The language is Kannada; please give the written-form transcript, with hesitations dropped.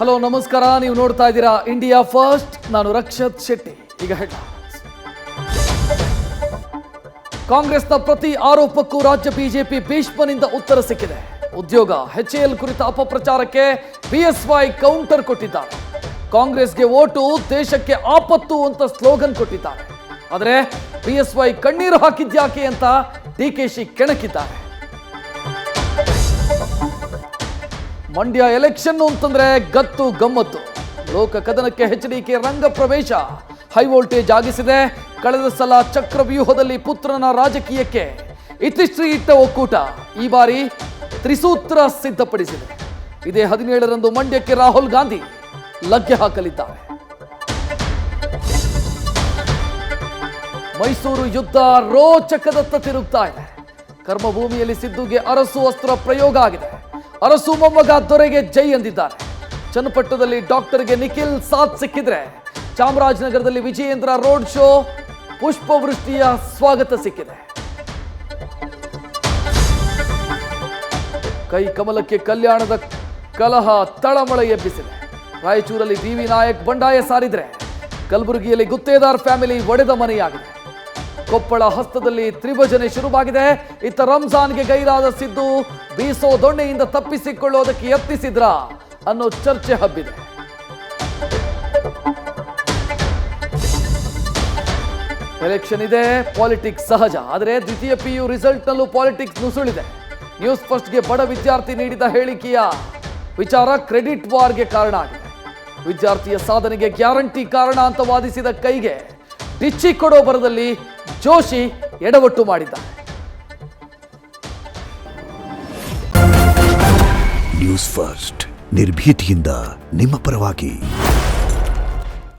ಹಲೋ ನಮಸ್ಕಾರ, ನೀವು ನೋಡ್ತಾ ಇದ್ದೀರಾ ಇಂಡಿಯಾ ಫಸ್ಟ್. ನಾನು ರಕ್ಷತ್ ಶೆಟ್ಟಿ. ಈಗ ಹೆಡ್ಲೈನ್ಸ್. ಕಾಂಗ್ರೆಸ್ನ ಪ್ರತಿ ಆರೋಪಕ್ಕೂ ರಾಜ್ಯ ಬಿಜೆಪಿ ಭೀಷ್ಮನಿಂದ ಉತ್ತರ ಸಿಕ್ಕಿದೆ. ಉದ್ಯೋಗ HAL ಕುರಿತ ಅಪಪ್ರಚಾರಕ್ಕೆ BSY ಕೌಂಟರ್ ಕೊಟ್ಟಿದ್ದಾರೆ. ಕಾಂಗ್ರೆಸ್ಗೆ ಓಟು ದೇಶಕ್ಕೆ ಆಪತ್ತು ಅಂತ ಸ್ಲೋಗನ್ ಕೊಟ್ಟಿದ್ದಾರೆ. ಆದರೆ BSY ಕಣ್ಣೀರು ಹಾಕಿದ್ಯಾಕೆ ಅಂತ DKC ಕೆಣಕಿದ್ದಾರೆ. ಮಂಡ್ಯ ಎಲೆಕ್ಷನ್ ಅಂತಂದ್ರೆ ಗತ್ತು ಗಮ್ಮತ್ತು. ಲೋಕ ಕದನಕ್ಕೆ HDK ರಂಗ ಪ್ರವೇಶ. ಹೈ ವೋಲ್ಟೇಜ್ ಆಗಿಸಿದೆ. ಕಳೆದ ಸಲ ಚಕ್ರವ್ಯೂಹದಲ್ಲಿ ಪುತ್ರನ ರಾಜಕೀಯಕ್ಕೆ ಇತಿಶ್ರೀ ಇಟ್ಟ ಒಕ್ಕೂಟ ಈ ಬಾರಿ ತ್ರಿಸೂತ್ರ ಸಿದ್ಧಪಡಿಸಿದೆ. ಇದೇ 17ರಂದು ಮಂಡ್ಯಕ್ಕೆ ರಾಹುಲ್ ಗಾಂಧಿ ಲಗ್ಗೆ ಹಾಕಲಿದ್ದಾರೆ. ಮೈಸೂರು ಯುದ್ಧ ರೋಚಕದತ್ತ ತಿರುಗ್ತಾ ಇದೆ. ಕರ್ಮಭೂಮಿಯಲ್ಲಿ ಸಿದ್ದುಗೆ ಅರಸು ಅಸ್ತ್ರ ಪ್ರಯೋಗ ಆಗಿದೆ. ಅರಸು ಮೊಮ್ಮಗ ದೊರೆಗೆ ಜೈ ಎಂದಿದ್ದಾರೆ. ಚನ್ನಪಟ್ಟಣದಲ್ಲಿ ಡಾಕ್ಟರ್ಗೆ ನಿಖಿಲ್ ಸಾಥ್ ಸಿಕ್ಕಿದ್ರೆ ಚಾಮರಾಜನಗರದಲ್ಲಿ ವಿಜಯೇಂದ್ರ ರೋಡ್ ಶೋ ಪುಷ್ಪವೃಷ್ಟಿಯ ಸ್ವಾಗತ ಸಿಕ್ಕಿದೆ. ಕೈ ಕಮಲಕ್ಕೆ ಕಲ್ಯಾಣದ ಕಲಹ ತಳಮಳ ಎಬ್ಬಿಸಿದೆ. ರಾಯಚೂರಲ್ಲಿ DV ನಾಯಕ್ ಬಂಡಾಯ ಸಾರಿದ್ರೆ ಕಲಬುರಗಿಯಲ್ಲಿ ಗುತ್ತೇದಾರ್ ಫ್ಯಾಮಿಲಿ ಒಡೆದ ಮನೆಯಾಗಿದೆ. ಕೊಪ್ಪಳ ಹಸ್ತದಲ್ಲಿ ತ್ರಿಭಜನೆ ಶುರುವಾಗಿದೆ. ಇತ್ತ ರಂಜಾನ್ಗೆ ಗೈರಾದ ಸಿದ್ದು ಬೀಸೋ ದೊಣ್ಣೆಯಿಂದ ತಪ್ಪಿಸಿಕೊಳ್ಳೋದಕ್ಕೆ ಯತ್ನಿಸಿದ್ರ ಅನ್ನೋ ಚರ್ಚೆ ಹಬ್ಬಿದೆ. ಎಲೆಕ್ಷನ್ ಇದೆ, ಪಾಲಿಟಿಕ್ಸ್ ಸಹಜ. ಆದರೆ ದ್ವಿತೀಯ PU ರಿಸಲ್ಟ್ ನಲ್ಲೂ ಪಾಲಿಟಿಕ್ಸ್ ನುಸುಳಿದೆ. ನ್ಯೂಸ್ ಫಸ್ಟ್ಗೆ ಬಡ ವಿದ್ಯಾರ್ಥಿ ನೀಡಿದ ಹೇಳಿಕೆಯ ವಿಚಾರ ಕ್ರೆಡಿಟ್ ವಾರ್ಗೆ ಕಾರಣ ಆಗಿದೆ. ವಿದ್ಯಾರ್ಥಿಯ ಸಾಧನೆಗೆ ಗ್ಯಾರಂಟಿ ಕಾರಣ ಅಂತ ವಾದಿಸಿದ ಕೈಗೆ ಡಿಚ್ಚಿ ಕೊಡೋ ಬರದಲ್ಲಿ ಜೋಶಿ ಎಡವಟ್ಟು ಮಾಡಿದ್ದಾರೆ. ನ್ಯೂಸ್ ಫಸ್ಟ್ ನಿರ್ಭೀತಿಯಿಂದ ನಿಮ್ಮ ಪರವಾಗಿ.